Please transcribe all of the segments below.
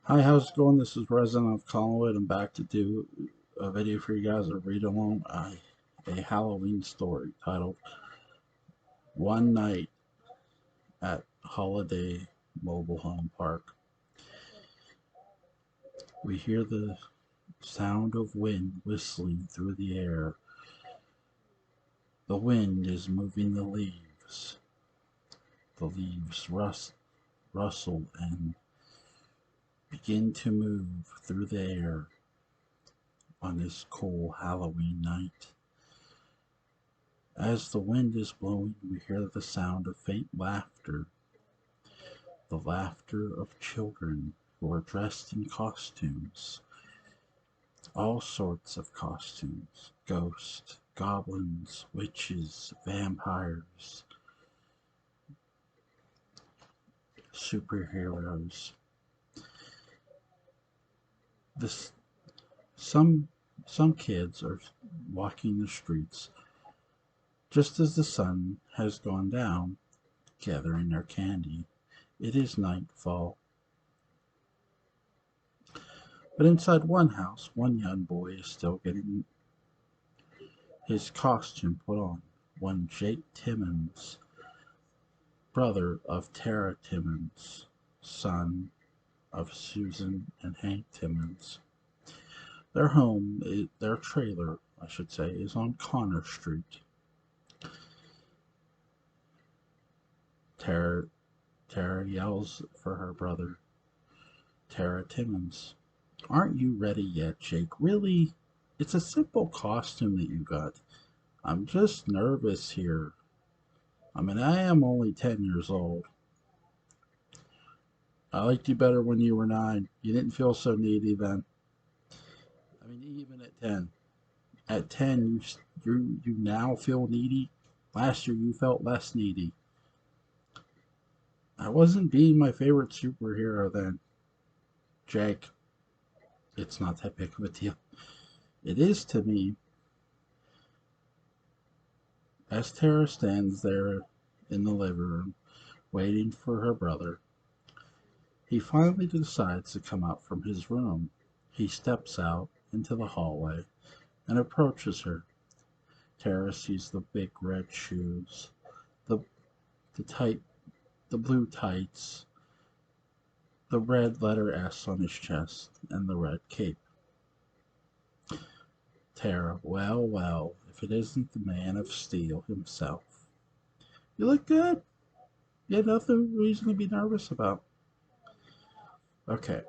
Hi, how's it going? This is Resident of Collinwood. I'm back to do a video for you guys to read along a Halloween story titled One Night at Holiday Mobile Home Park. We hear the sound of wind whistling through the air. The wind is moving the leaves. The leaves rustle and begin to move through the air on this cool Halloween night. As the wind is blowing, we hear the sound of faint laughter, the laughter of children who are dressed in costumes, all sorts of costumes: ghosts, goblins, witches, vampires, superheroes. This some some kids are walking the streets just as the sun has gone down, gathering their candy. It is nightfall. But inside one house, one young boy is still getting his costume put on. One Jake Timmons, brother of Tara Timmons, son of Susan and Hank Timmons. Their trailer, I should say, is on Connor Street. Tara, Tara yells for her brother, Tara Timmons. Aren't you ready yet, Jake? Really? It's a simple costume that you got. I'm just nervous here. I mean, I am only 10 years old. I liked you better when you were 9. You didn't feel so needy then. I mean, even at 10. At 10, you now feel needy. Last year, you felt less needy. I wasn't being my favorite superhero then. Jake, it's not that big of a deal. It is to me. As Tara stands there in the living room, waiting for her brother, he finally decides to come out from his room. He steps out into the hallway and approaches her. Tara sees the big red shoes, the the tight the blue tights, the red letter S on his chest, and the red cape. Tara, well, well, if it isn't the Man of Steel himself. You look good. You had nothing reason to be nervous about. Okay,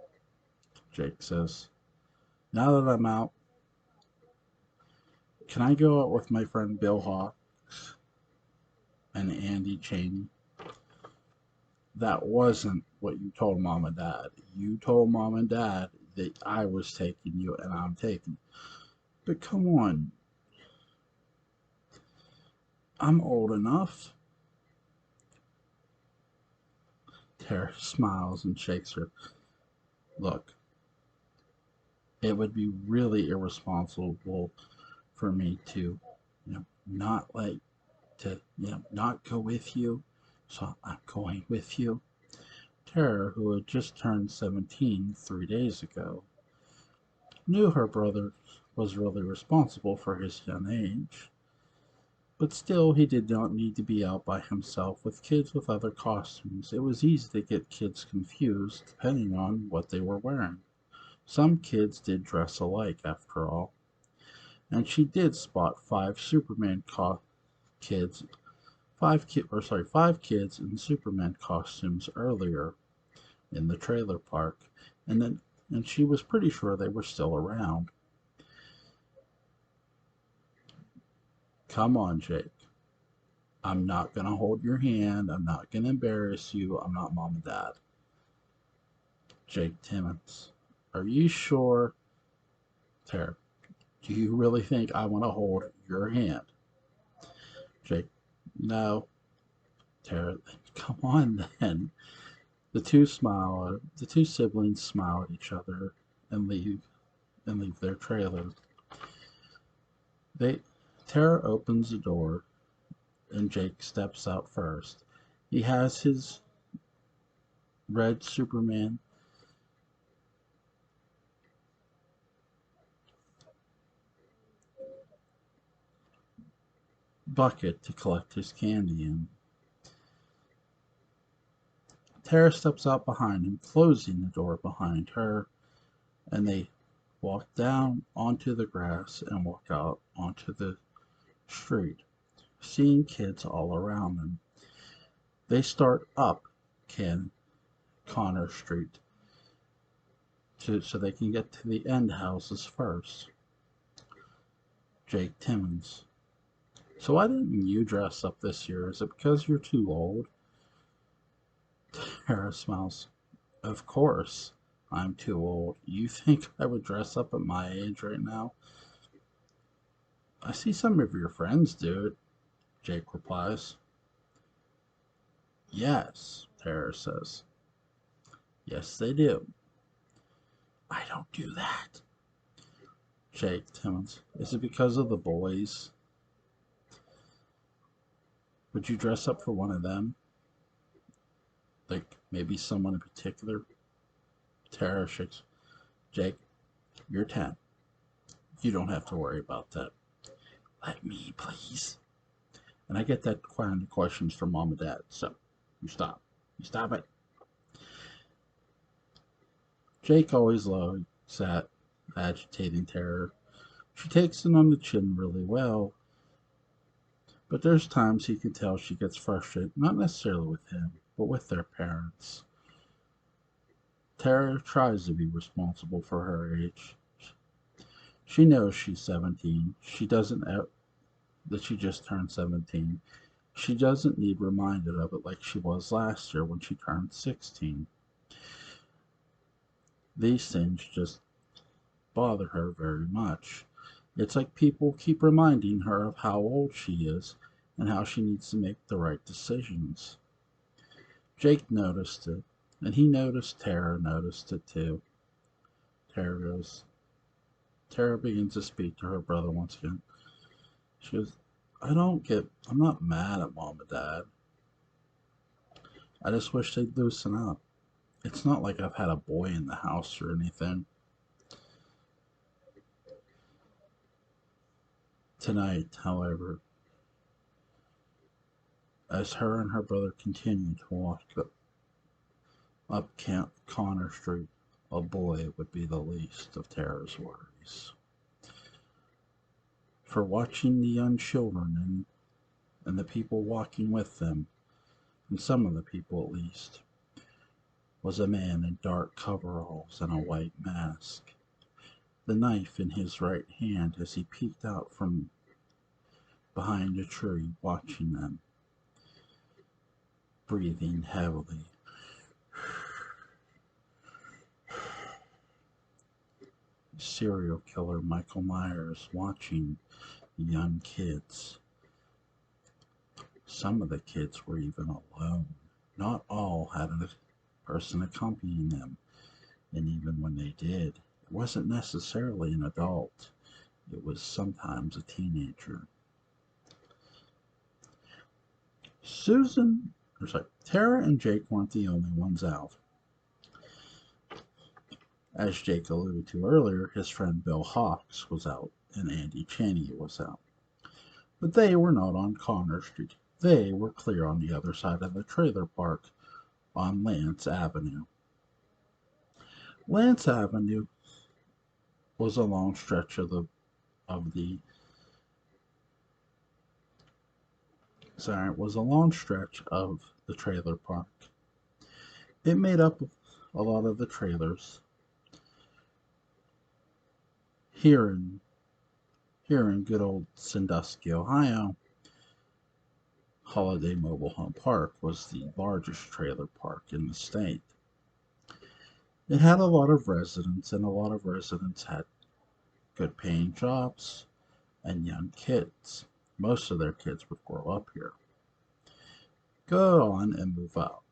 Jake says. Now that I'm out, can I go out with my friend Bill Hawks and Andy Cheney? That wasn't what you told mom and dad. You told mom and dad that I was taking you and I'm taking. But come on, I'm old enough. Tara smiles and shakes her. Look, it would be really irresponsible for me to, not like to, not go with you. So I'm going with you. Tara, who had just turned 17 3 days ago, knew her brother was really responsible for his young age. But still, he did not need to be out by himself with kids with other costumes. It was easy to get kids confused depending on what they were wearing. Some kids did dress alike, after all, and she did spot kids, five kids in Superman costumes earlier in the trailer park, and she was pretty sure they were still around. Come on, Jake. I'm not gonna hold your hand. I'm not gonna embarrass you. I'm not mom and dad. Jake Timmons. Are you sure? Tara, do you really think I want to hold your hand? Jake, no. Tara, come on then. The two siblings smile at each other and leave their trailer. They Tara opens the door and Jake steps out first. He has his red Superman bucket to collect his candy in. Tara steps out behind him, closing the door behind her, and they walk down onto the grass and walk out onto the street, seeing kids all around them. They start up Connor Street so they can get to the end houses first. Jake Timmons. So why didn't you dress up this year? Is it because you're too old? Tara smiles. Of course, I'm too old. You think I would dress up at my age right now? I see some of your friends do it, Jake replies. Yes, Tara says. Yes, they do. I don't do that. Jake Timmons. Is it because of the boys? Would you dress up for one of them? Like maybe someone in particular? Tara shakes. Jake, you're 10. You don't have to worry about that. Let me, please. And I get that kind of questions from mom and dad. So you stop. You stop it. Jake always looks at agitating Tara. She takes it on the chin really well, but there's times he can tell she gets frustrated, not necessarily with him, but with their parents. Tara tries to be responsible for her age. She knows she's 17. She doesn't that she just turned 17. She doesn't need reminded of it like she was last year when she turned 16. These things just bother her very much. It's like people keep reminding her of how old she is and how she needs to make the right decisions. Jake noticed it, and he noticed Tara noticed it too. Tara begins to speak to her brother once again. She goes, I'm not mad at mom and dad. I just wish they'd loosen up. It's not like I've had a boy in the house or anything. Tonight, however, as her and her brother continue to walk up Connor Street, a boy would be the least of Tara's worries. For watching the young children and the people walking with them, and some of the people at least, was a man in dark coveralls and a white mask, the knife in his right hand as he peeked out from behind a tree watching them, breathing heavily. Serial killer Michael Myers watching the young kids. Some of the kids were even alone. Not all had a person accompanying them, and even when they did, it wasn't necessarily an adult. It was sometimes a teenager. Tara and Jake weren't the only ones out. As Jake alluded to earlier, his friend Bill Hawks was out and Andy Chaney was out. But they were not on Connor Street. They were clear on the other side of the trailer park on Lance Avenue. Lance Avenue was a long stretch of the trailer park. It made up a lot of the trailers here in good old Sandusky, Ohio. Holiday Mobile Home Park was the largest trailer park in the state. It had a lot of residents, and a lot of residents had good paying jobs and young kids. Most of their kids would grow up here, go on and move out.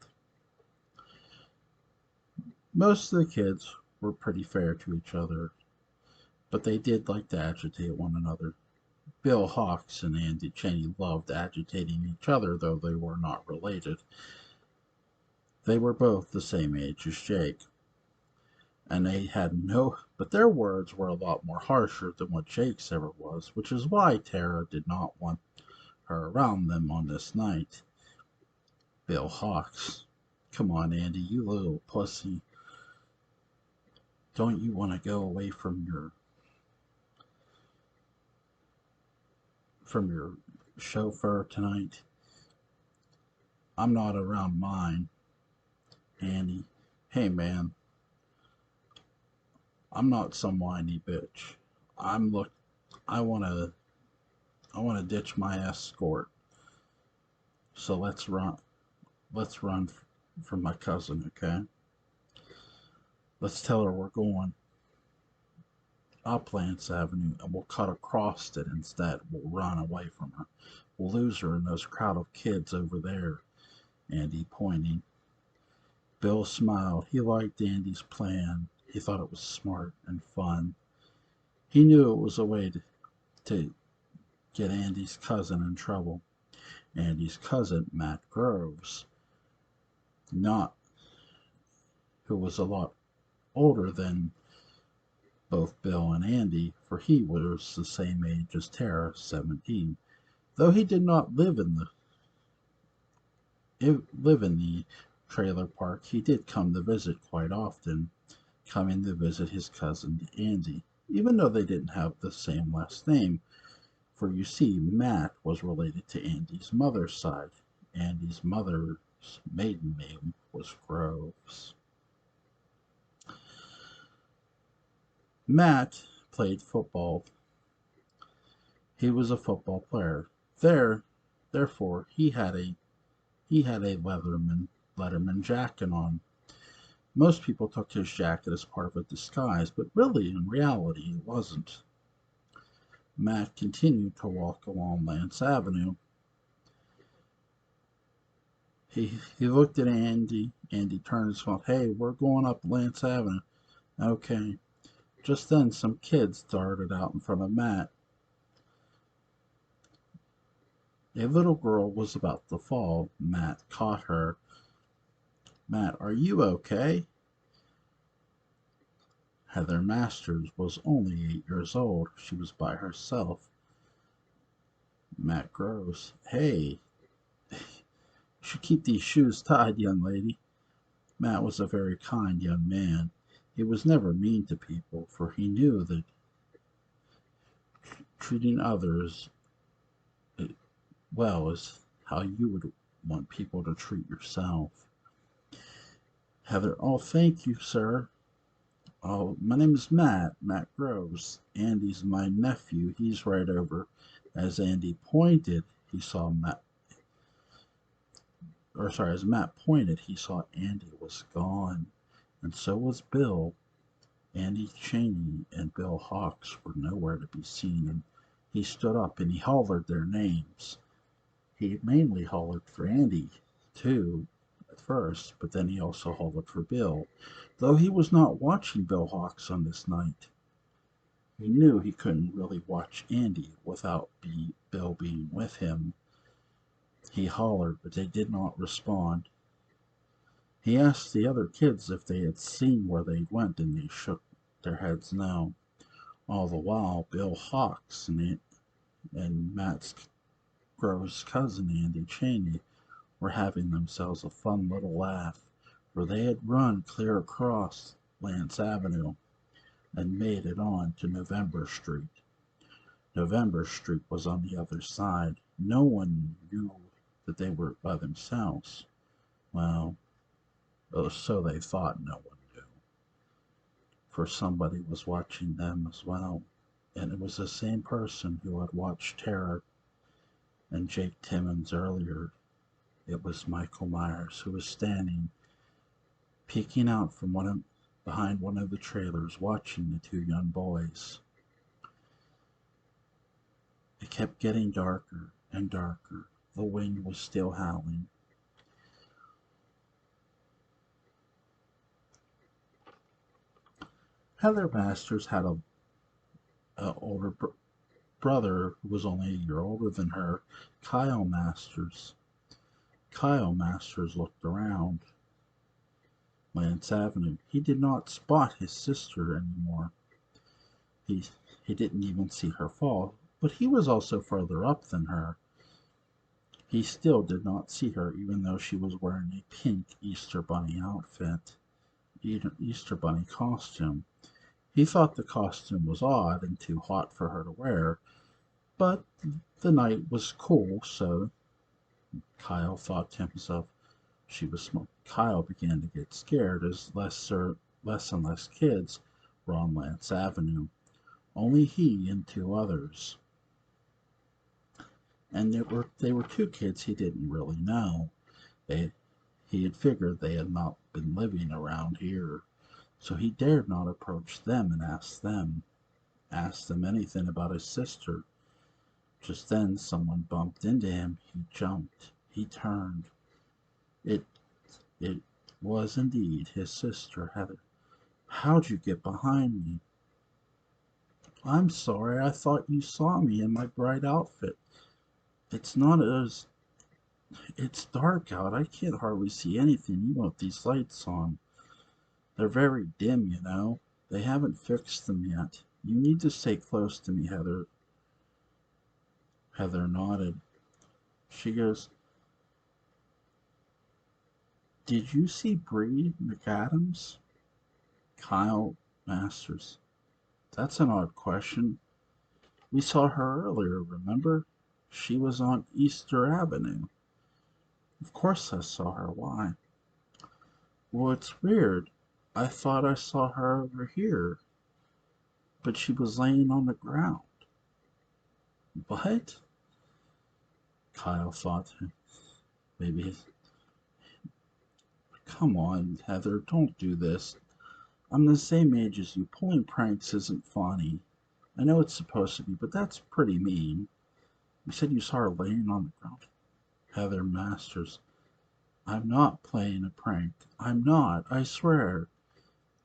Most of the kids were pretty fair to each other, but they did like to agitate one another. Bill Hawks and Andy Chaney loved agitating each other, though they were not related. They were both the same age as Jake, and but their words were a lot more harsher than what Jake's ever was, which is why Tara did not want her around them on this night. Bill Hawks. Come on, Andy, you little pussy. Don't you want to go away from your chauffeur tonight? I'm not around mine, Andy. Hey man, I'm not some whiny bitch. I'm look I wanna ditch my escort. So let's run from my cousin, okay? Let's tell her we're going up Lance Avenue and we'll cut across it instead. We'll run away from her. We'll lose her in those crowd of kids over there, Andy pointing. Bill smiled. He liked Andy's plan. He thought it was smart and fun. He knew it was a way to get Andy's cousin in trouble. Andy's cousin, Matt Groves, not who was a lot older than both Bill and Andy, for he was the same age as Tara, 17. Though he did not live in the trailer park, he did come to visit quite often, coming to visit his cousin Andy, even though they didn't have the same last name. For you see, Matt was related to Andy's mother's side. Andy's mother's maiden name was Groves. Matt played football. He was a football player. Therefore, he had a Letterman jacket on. Most people took his jacket as part of a disguise, but really, in reality, it wasn't. Matt continued to walk along Lance Avenue. He looked at Andy. Andy turned and smiled. Hey, we're going up Lance Avenue. Okay. Just then, some kids darted out in front of Matt. A little girl was about to fall. Matt caught her. Matt, are you okay? Heather Masters was only 8 years old. She was by herself. Matt Groves. Hey, you should keep these shoes tied, young lady. Matt was a very kind young man. He was never mean to people, for he knew that treating others well is how you would want people to treat yourself. Heather, oh, thank you, sir. Oh, my name is Matt Groves. Andy's my nephew. He's right over. As Andy pointed, he saw Matt, or sorry, as Matt pointed, he saw Andy was gone, and so was Bill. Andy Chaney and Bill Hawks were nowhere to be seen, and he stood up and he hollered their names. He mainly hollered for Andy, too, at first, but then he also hollered for Bill, though he was not watching Bill Hawks on this night. He knew he couldn't really watch Andy without Bill being with him. He hollered, but they did not respond. He asked the other kids if they had seen where they went, and they shook their heads no. All the while, Bill Hawks and Matt Grove's cousin, Andy Chaney, were having themselves a fun little laugh, for they had run clear across Lance Avenue and made it on to November Street. November Street was on the other side. No one knew that they were by themselves. Well, so they thought no one knew, for somebody was watching them as well. And it was the same person who had watched Tara and Jake Timmons earlier. It was Michael Myers, who was standing, peeking out from behind one of the trailers, watching the two young boys. It kept getting darker and darker. The wind was still howling. Heather Masters had a older brother who was only a year older than her, Kyle Masters. Kyle Masters looked around Lance Avenue. He did not spot his sister anymore. He didn't even see her fall, but he was also further up than her. He still did not see her, even though she was wearing a pink Easter Bunny outfit, Easter Bunny costume. He thought the costume was odd and too hot for her to wear, but the night was cool, so Kyle thought to himself she was smart. Kyle began to get scared as less and less kids were on Lance Avenue. Only he and two others. And they were two kids he didn't really know. They He had figured they had not been living around here, so he dared not approach them and ask them anything about his sister. Just then someone bumped into him. He jumped. He turned. It it was indeed his sister, Heather. "How'd you get behind me?" "I'm sorry. I thought you saw me in my bright outfit. It's not as It's dark out. I can't hardly see anything even with these lights on. They're very dim, you know. They haven't fixed them yet. You need to stay close to me, Heather." Heather nodded. She goes, "Did you see Bree McAdams?" Kyle Masters. "That's an odd question. We saw her earlier, remember? She was on Easter Avenue." "Of course I saw her. Why?" "Well, it's weird. I thought I saw her over here, but she was laying on the ground." "What?" Kyle thought. Maybe. "Come on, Heather, don't do this. I'm the same age as you. Pulling pranks isn't funny. I know it's supposed to be, but that's pretty mean. You said you saw her laying on the ground." Heather Masters. "I'm not playing a prank. I'm not, I swear.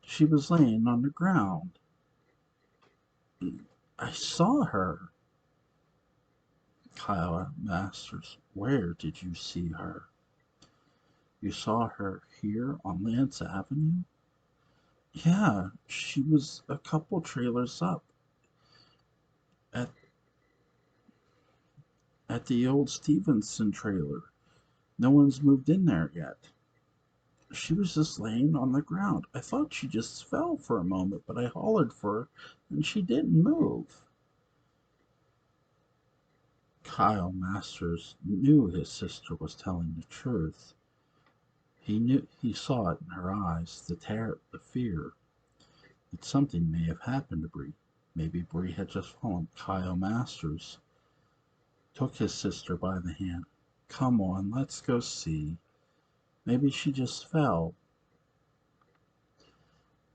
She was laying on the ground. I saw her." Kyle Masters. "Where did you see her?" "You saw her here on Lance Avenue?" "Yeah, she was a couple trailers up at the old Stevenson trailer. No one's moved in there yet. She was just laying on the ground. I thought she just fell for a moment, but I hollered for her and she didn't move." Kyle Masters knew his sister was telling the truth. He saw it in her eyes, the terror, the fear that something may have happened to Bree. Maybe Bree had just fallen. Kyle Masters took his sister by the hand. "Come on, let's go see. Maybe she just fell."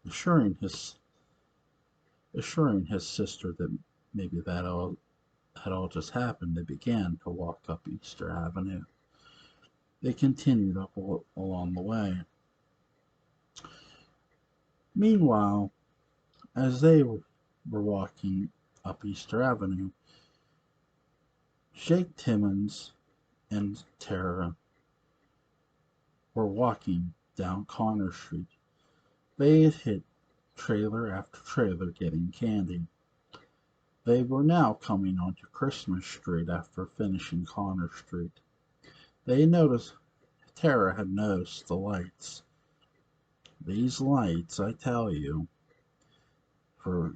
Assuring his sister that maybe that all had all just happened, they began to walk up Easter Avenue. They continued up along the way. Meanwhile, as they were walking up Easter Avenue, Jake Timmons and Tara were walking down Connor Street. They had hit trailer after trailer getting candy. They were now coming onto Christmas Street after finishing Connor Street. They noticed Tara had noticed the lights. These lights, I tell you, for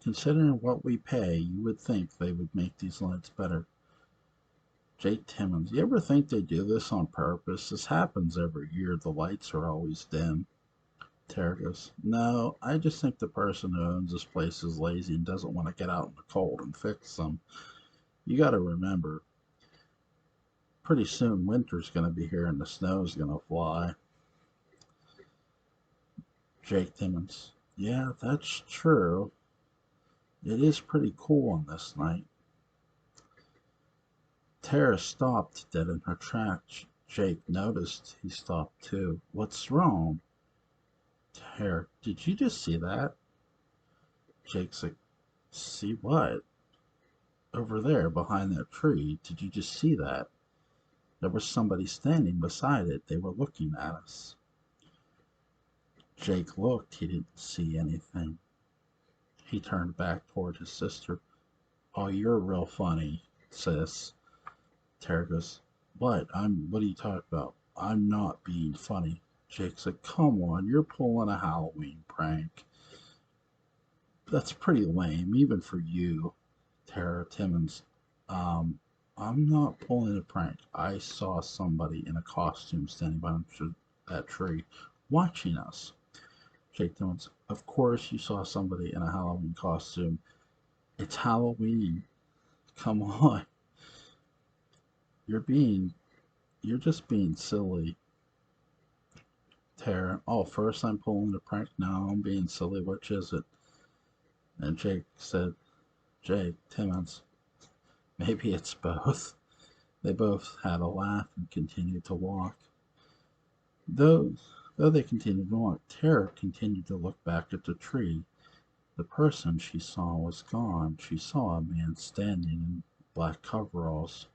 considering what we pay, you would think they would make these lights better. Jake Timmons, you ever think they do this on purpose? This happens every year. The lights are always dim. Tara goes, "No, I just think the person who owns this place is lazy and doesn't want to get out in the cold and fix them. You got to remember, pretty soon winter's going to be here and the snow's going to fly." Jake Timmons, "Yeah, that's true. It is pretty cool on this night." Tara stopped dead in her tracks. Jake noticed he stopped too. "What's wrong?" Tara, "Did you just see that?" Jake's like, "See what?" "Over there behind that tree. Did you just see that? There was somebody standing beside it. They were looking at us." Jake looked. He didn't see anything. He turned back toward his sister. "Oh, you're real funny, sis." Tara goes, What? What are you talking about? I'm not being funny. Jake said, come on, you're pulling a Halloween prank. That's pretty lame, even for you, Tara Timmons. Um, I'm not pulling a prank. I saw somebody in a costume standing by that tree watching us. Jake Timmons, of course you saw somebody in a Halloween costume. It's Halloween. Come on. You're being, you're just being silly, Tara. Oh, first I'm pulling a prank, now I'm being silly. Which is it? And Jake said, Jake Timmons, maybe it's both. They both had a laugh and continued to walk. Though, though they continued to walk, Tara continued to look back at the tree. The person she saw was gone. She saw a man standing in black coveralls,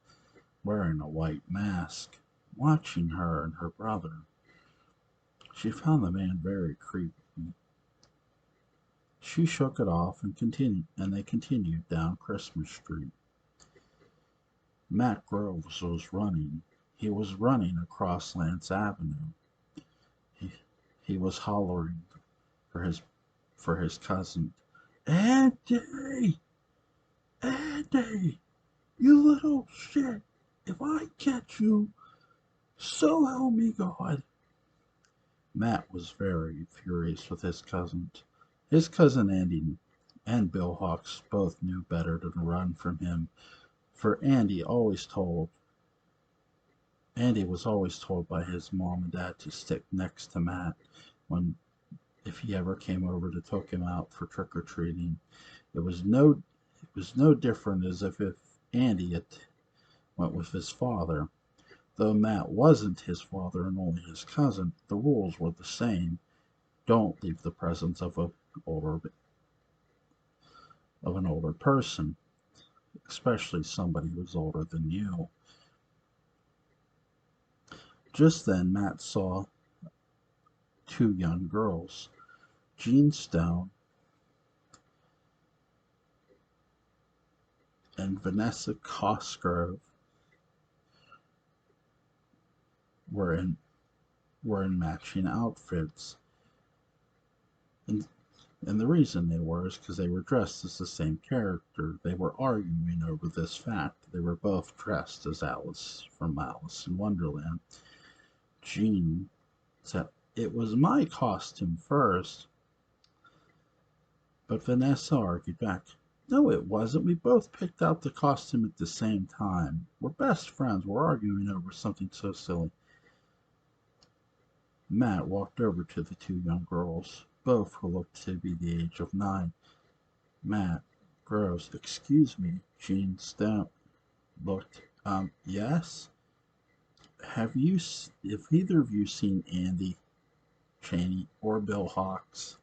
wearing a white mask, watching her and her brother. She found the man very creepy. She shook it off and they continued down Christmas Street. Matt Groves was running. He was running across Lance Avenue. He, he was hollering for his for his cousin. Andy! Andy! You little shit! If I catch you, so help me God! Matt was very furious with his cousin. His cousin Andy and Bill Hawks both knew better than to run from him, for Andy was always told by his mom and dad to stick next to Matt when if he ever came over to take him out for trick or treating. It was no different as if Andy had went with his father. Though Matt wasn't his father and only his cousin, the rules were the same. Don't leave the presence older of an older person, especially somebody who's older than you. Just then Matt saw two young girls. Jean Stone and Vanessa Cosgrove were in were in matching outfits. And and the reason they were is because they were dressed as the same character. They were arguing over this fact. They were both dressed as Alice from Alice in Wonderland. Jean said, it was my costume first. But Vanessa argued back, no, it wasn't. We both picked out the costume at the same time. We're best friends. We're arguing over something so silly. Matt walked over to the two young girls, both who looked to be the age of 9. Matt Groves, excuse me, Jean Stout looked, yes? Have either of you seen Andy Chaney or Bill Hawks?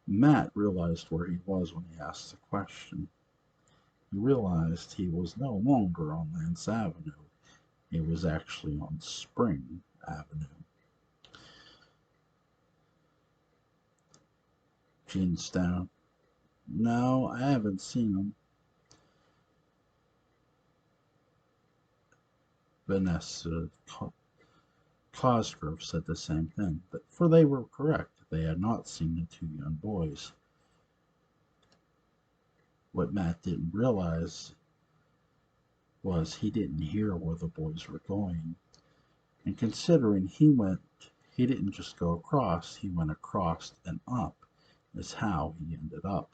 Matt realized where he was when he asked the question. He realized he was no longer on Lance Avenue. He was actually on Spring Avenue. Gene Stone, no, I haven't seen him. Vanessa Cosgrove said the same thing, for they were correct. They had not seen the two young boys. What Matt didn't realize was he didn't hear where the boys were going. And considering he didn't just go across, he went across and up, is how he ended up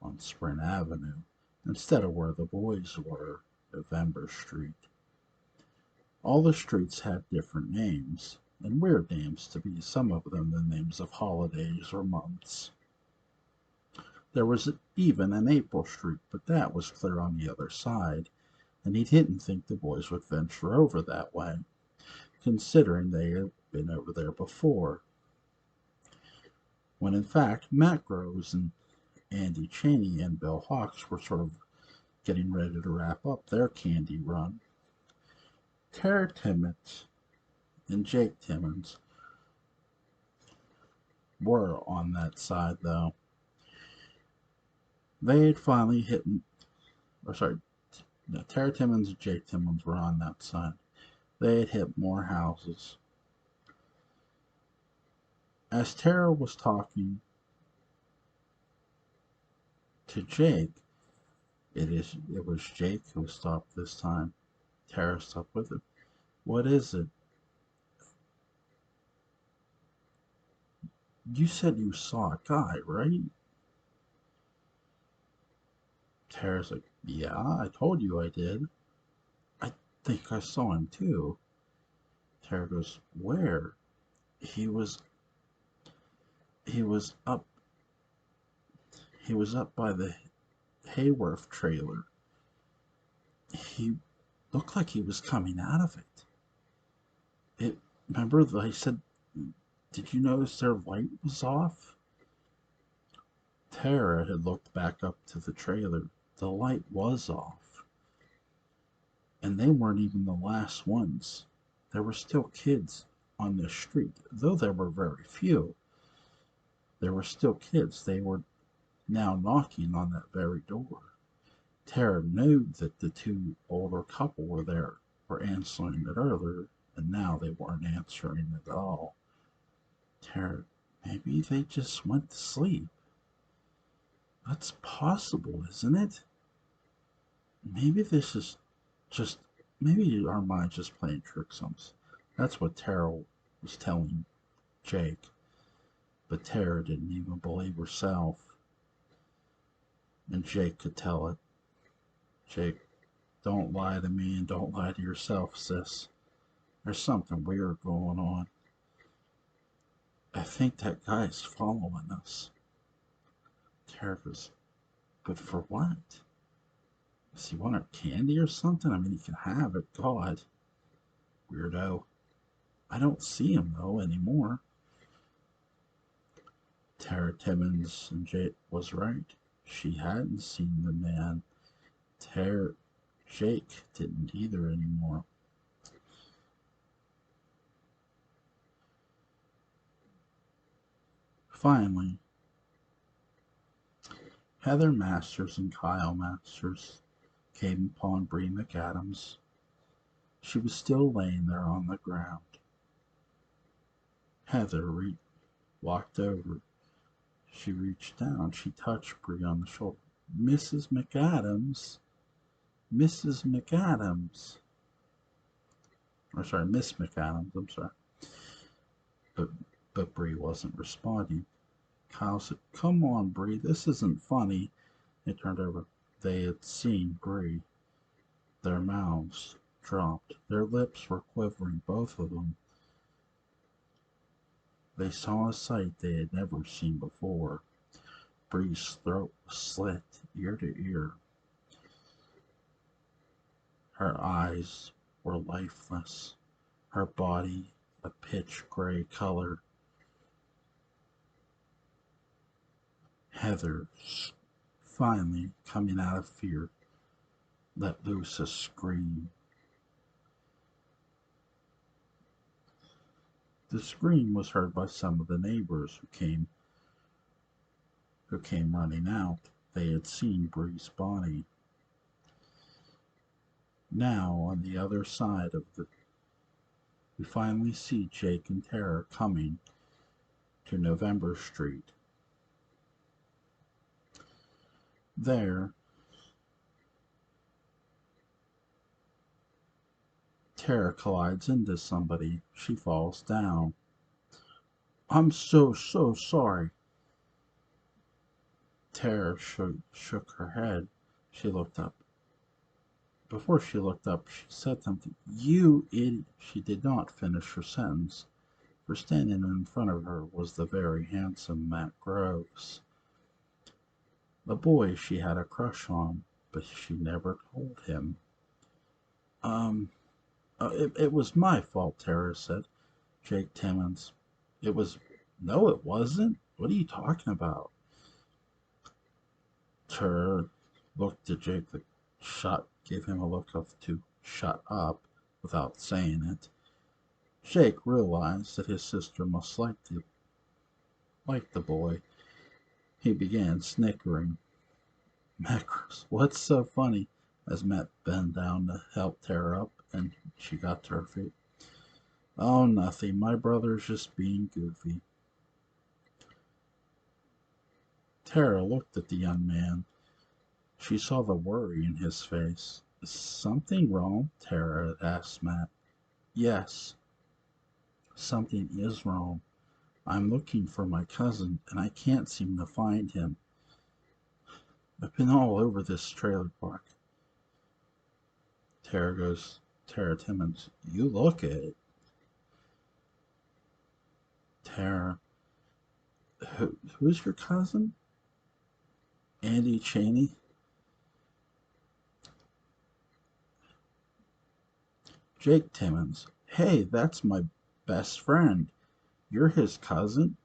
on Spring Avenue instead of where the boys were, November Street. All the streets had different names, and weird names to be, some of them the names of holidays or months. There was even an April Street, but that was clear on the other side, and he didn't think the boys would venture over that way, considering they had been over there before. When in fact, Matt Groves and Andy Chaney and Bill Hawks were sort of getting ready to wrap up their candy run. Tara Timmons and Jake Timmons were on that side, though. They had finally or sorry, no, Tara Timmons and Jake Timmons were on that side. They had hit more houses. As Tara was talking to Jake, it was Jake who stopped this time. Tara stopped with him. What is it? You said you saw a guy, right? Tara's like, yeah, I told you I did. I think I saw him too. Tara goes, where? He was he was up he was up by the Hayworth trailer. He looked like he was coming out of it. Remember I said, did you notice their light was off? Tara had looked back up to the trailer. The light was off. And they weren't even the last ones. There were still kids on the street, though there were very few. There were still kids. They were now knocking on that very door. Tara knew that the two older couple were answering it earlier, and now they weren't answering it at all. Tara, maybe they just went to sleep. That's possible, isn't it? Maybe this is just, maybe our mind's just playing tricks on us. That's what Tara was telling Jake. But Tara didn't even believe herself. And Jake could tell it. Jake, don't lie to me and don't lie to yourself, sis. There's something weird going on. I think that guy's following us. Tara goes, but for what? Does he want our candy or something? I mean, he can have it. God. Weirdo. I don't see him, though, anymore. Tara Timmons and Jake was right. She hadn't seen the man. Jake didn't either anymore. Finally, Heather Masters and Kyle Masters came upon Bree McAdams. She was still laying there on the ground. Heather walked over. She reached down. She touched Bree on the shoulder. Mrs. McAdams. Mrs. McAdams. Or sorry, Miss McAdams. I'm sorry. But Bree wasn't responding. Kyle said, come on, Bree. This isn't funny. They turned over. They had seen Bree. Their mouths dropped. Their lips were quivering, both of them. They saw a sight they had never seen before. Bree's throat was slit ear to ear. Her eyes were lifeless, her body a pitch gray color. Heather, finally coming out of fear, let loose a scream. The scream was heard by some of the neighbors who came running out. They had seen Bree's body. Now, on the other side of we finally see Jake and Tara coming to November Street. There, Tara collides into somebody. She falls down. I'm so sorry. Tara shook her head. She looked up. Before she looked up, she said something. You idiot. She did not finish her sentence, for standing in front of her was the very handsome Matt Groves. The boy she had a crush on, but she never told him. It was my fault, Tara said. Jake Timmons. It was. No, it wasn't. What are you talking about? Tara looked at Jake. Gave him a look of to shut up without saying it. Jake realized that his sister must like the boy. He began snickering. Macros, what's so funny? as Matt bent down to help Tara up and she got to her feet. Oh, nothing. My brother's just being goofy. Tara looked at the young man. She saw the worry in his face. Is something wrong? Tara asked Matt. Yes, something is wrong. I'm looking for my cousin, and I can't seem to find him. I've been all over this trailer park. Tara Timmons, you look it. Tara, who's your cousin? Andy Cheney? Jake Timmons. Hey, that's my best friend. You're his cousin?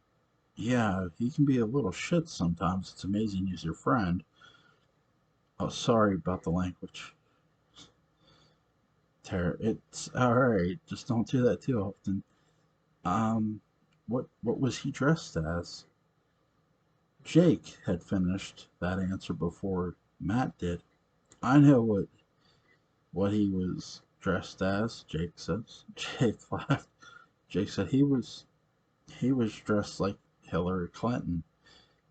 Yeah, he can be a little shit sometimes. It's amazing he's your friend. Oh, sorry about the language. Tara, it's alright. Just don't do that too often. Um, what was he dressed as? Jake had finished that answer before Matt did. I know what he was dressed as, Jake says. Jake laughed. Jake said he was dressed like Hillary Clinton.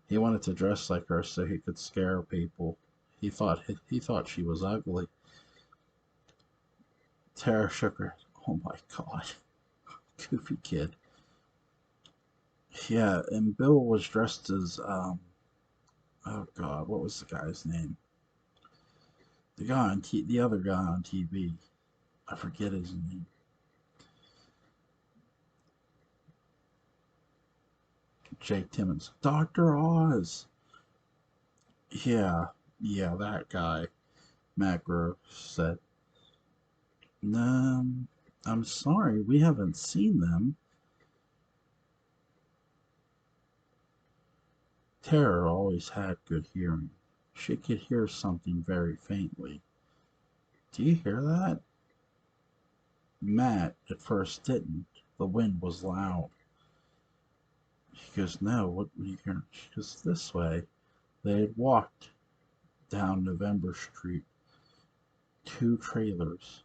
He wanted to dress like her so he could scare people. He thought she was ugly. Tara shook her. Oh my god, goofy kid. Yeah, and Bill was dressed as oh god, what was the guy's name? The other guy on TV. I forget his name. Jake Timmons. Dr. Oz. Yeah, yeah, that guy. Matt Grove said. Um, I'm sorry, we haven't seen them. Tara always had good hearing. She could hear something very faintly. Do you hear that? Matt at first didn't. The wind was loud. He goes, no, what were you hearing? She goes, this way. They had walked down November Street. Two trailers.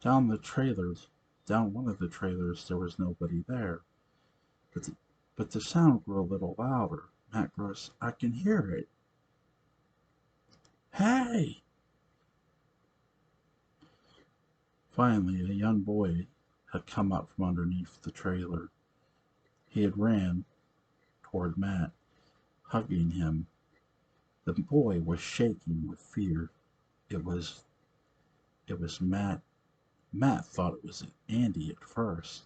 Down the trailers, down one of the trailers, there was nobody there. But the sound grew a little louder. Matt goes, I can hear it. Hey! Finally, a young boy had come up from underneath the trailer. He had ran toward Matt, hugging him. The boy was shaking with fear. It was it was Matt. Matt thought it was Andy at first,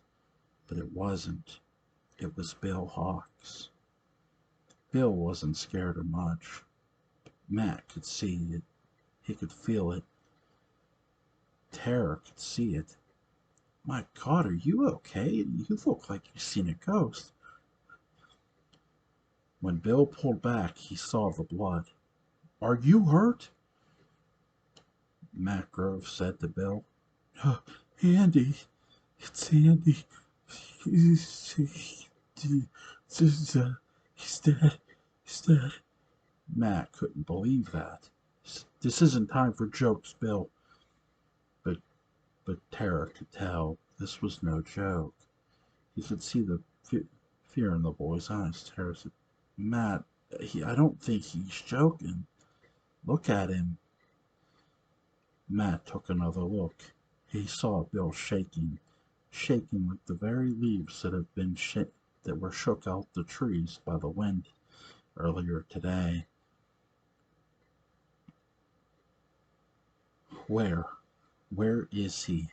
but it wasn't. It was Bill Hawks. Bill wasn't scared of much. Matt could see it. He could feel it. Tara could see it. My God, are you okay? You look like you've seen a ghost. When Bill pulled back, he saw the blood. Are you hurt? Matt Grove said to Bill. "Oh, Andy, it's Andy. He's, he, he's dead. He's dead. Matt couldn't believe that. This isn't time for jokes, Bill. But but Tara could tell this was no joke. He could see the fear in the boy's eyes. Tara said, Matt, I don't think he's joking. Look at him. Matt took another look. He saw Bill shaking like the very leaves that were shook out the trees by the wind earlier today. Where? Where is he?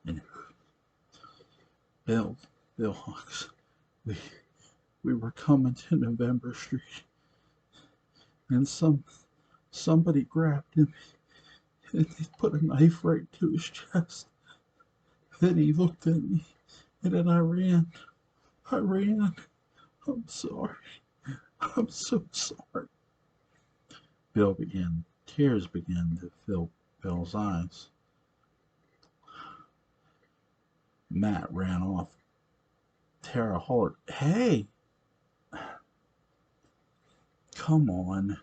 And Bill, Bill Hawks, we we were coming to November Street, and somebody grabbed him and they put a knife right to his chest. Then he looked at me, and then I ran. I ran. I'm sorry. I'm so sorry. Tears began to fill Bill's eyes. Matt ran off. Tara hollered, Hey! Come on.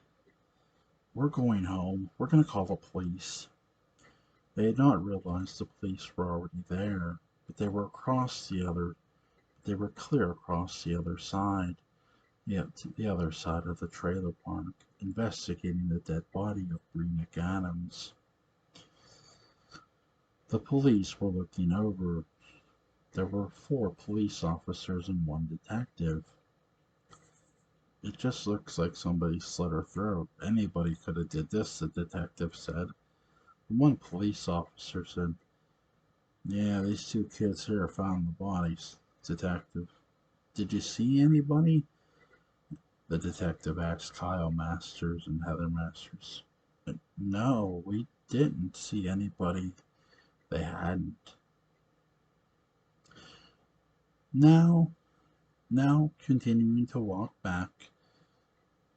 We're going home. We're going to call the police. They had not realized the police were already there, but they were clear across the other side, yet to the other side of the trailer park, investigating the dead body of Bree McAdams. The police were looking over. There were 4 police officers and 1 detective. It just looks like somebody slit her throat. Anybody could have did this, the detective said. One police officer said, "Yeah, these 2 kids here found the bodies, detective." "Did you see anybody?" the detective asked Kyle Masters and Heather Masters. "No, we didn't see anybody." They hadn't. Now, continuing to walk back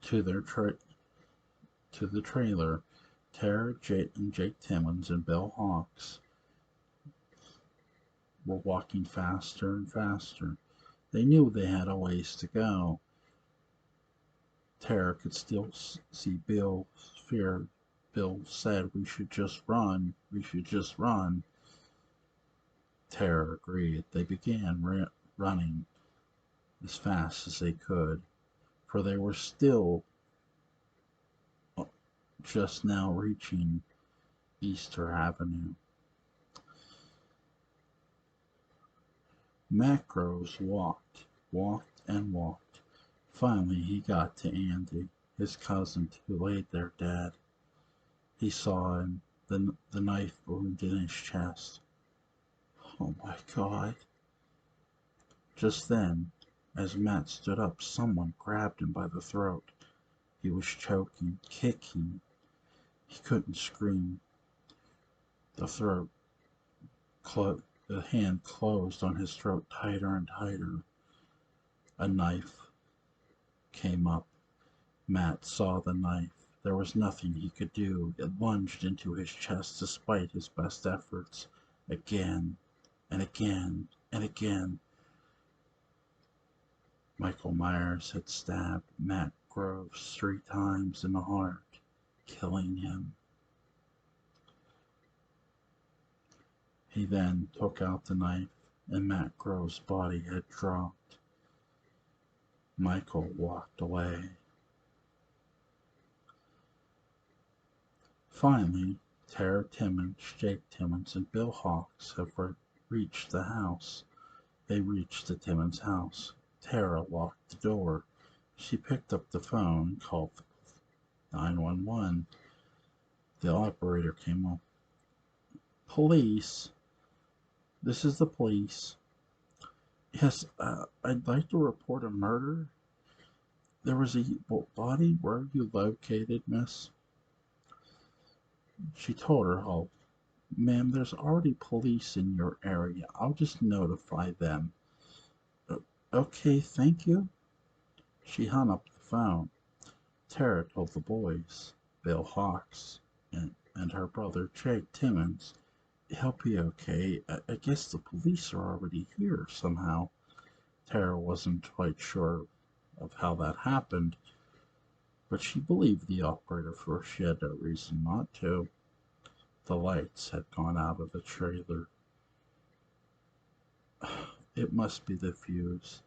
to their to the trailer, Tara, Jake Timmons, and Bill Hawks were walking faster and faster. They knew they had a ways to go. Tara could still see Bill's fear. Bill said, "We should just run. We should just run." Tara agreed. They began running as fast as they could, for they were still just now reaching Easter Avenue. Matt Groves walked and walked. Finally he got to Andy, his cousin who laid there dead. He saw him, the knife wound in his chest. "Oh my God." Just then, as Matt stood up, someone grabbed him by the throat. He was choking, kicking. He couldn't scream. The throat, the hand closed on his throat tighter and tighter. A knife came up. Matt saw the knife. There was nothing he could do. It lunged into his chest despite his best efforts. Again and again and again. Michael Myers had stabbed Matt Groves 3 times in the heart, killing him. He then took out the knife, and Matt Groves' body had dropped. Michael walked away. Finally, Tara Timmons, Jake Timmons, and Bill Hawks have reached the house. They reached the Timmons house. Tara locked the door. She picked up the phone and called 911. The operator came up. "Police. This is the police." "Yes, I'd like to report a murder. There was a body. Where are you located, miss?" She told her how, "Ma'am, there's already police in your area. I'll just notify them." Okay, thank you." She hung up the phone. Tara told the boys, Bill Hawks and her brother Jake Timmons, "He'll be okay. I guess the police are already here somehow." Tara wasn't quite sure of how that happened, but she believed the operator, for she had no reason not to. The lights had gone out of the trailer. It must be the fuse.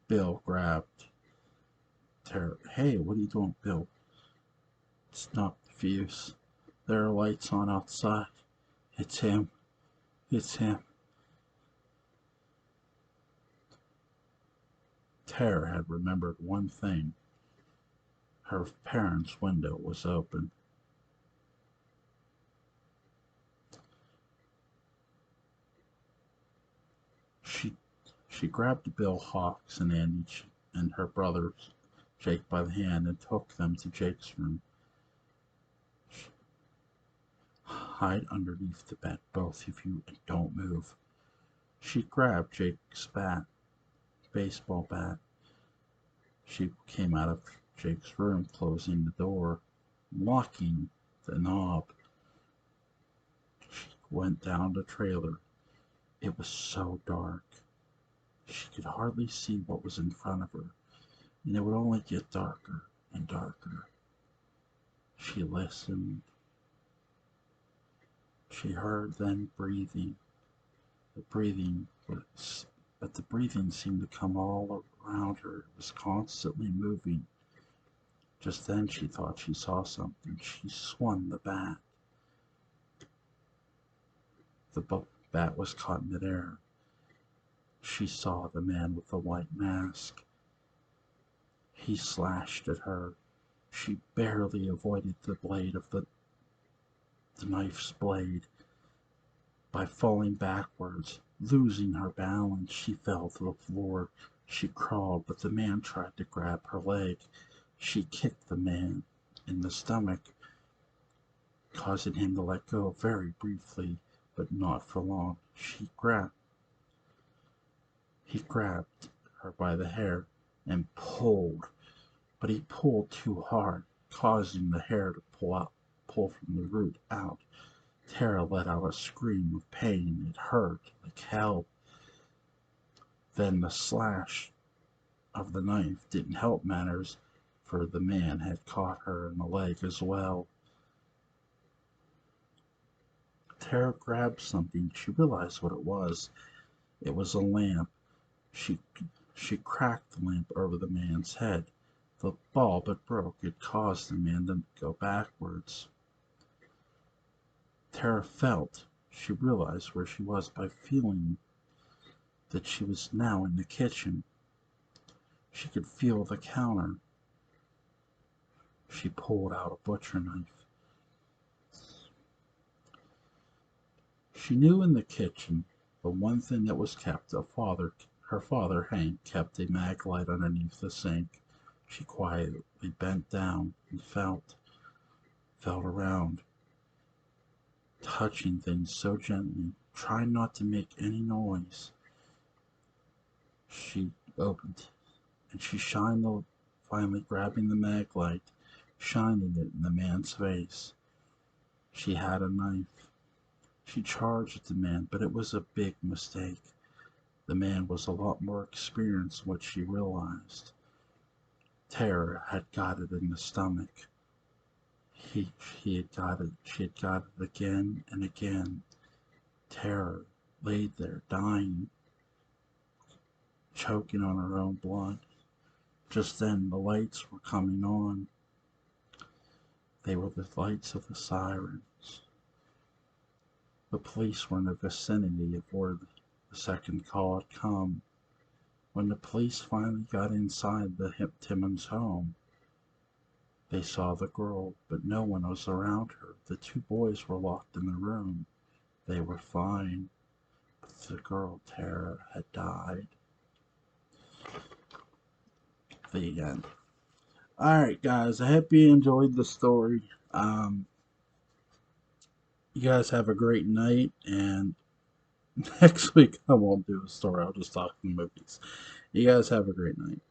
Bill grabbed Tara. "Hey, what are you doing, Bill?" "It's not the fuse. There are lights on outside. It's him. It's him." Tara had remembered one thing. Her parents' window was open. She she grabbed Bill Hawks and Andy and her brother Jake by the hand and took them to Jake's room. "Hide underneath the bed, both of you, and don't move." She grabbed Jake's baseball bat. She came out of Jake's room, closing the door, locking the knob. She went down the trailer. It was so dark. She could hardly see what was in front of her, and it would only get darker and darker. She listened. She heard then breathing. The breathing was, but the breathing seemed to come all around her. It was constantly moving. Just then she thought she saw something. She swung the bat. The bat was caught in midair. She saw the man with the white mask. He slashed at her. She barely avoided the blade of the knife's blade. By falling backwards, losing her balance, she fell to the floor. She crawled, but the man tried to grab her leg. She kicked the man in the stomach, causing him to let go very briefly, but not for long. He grabbed her by the hair and pulled, but he pulled too hard, causing the hair to pull from the root out. Tara let out a scream of pain. It hurt like hell. Then the slash of the knife didn't help matters, for the man had caught her in the leg as well. Tara grabbed something. She realized what it was. It was a lamp. She cracked the lamp over the man's head. The bulb had broke. It caused the man to go backwards. Tara felt. She realized where she was by feeling that she was now in the kitchen. She could feel the counter. She pulled out a butcher knife. She knew in the kitchen the one thing that was kept. Her father, Hank, kept a mag light underneath the sink. She quietly bent down and felt around, touching things so gently, trying not to make any noise. She opened and she finally grabbing the mag light, shining it in the man's face. She had a knife. She charged at the man, but it was a big mistake. The man was a lot more experienced than what she realized. Tara had got it in the stomach. She had got it again and again. Tara laid there, dying, choking on her own blood. Just then the lights were coming on. They were the lights of the sirens. The police were in the vicinity of where the second call had come. When the police finally got inside the Timmons home, they saw the girl, but no one was around her. The two boys were locked in the room. They were fine, but the girl, Tara, had died. The end. Alright, guys, I hope you enjoyed the story. You guys have a great night, and next week I won't do a story. I'll just talk the movies. You guys have a great night.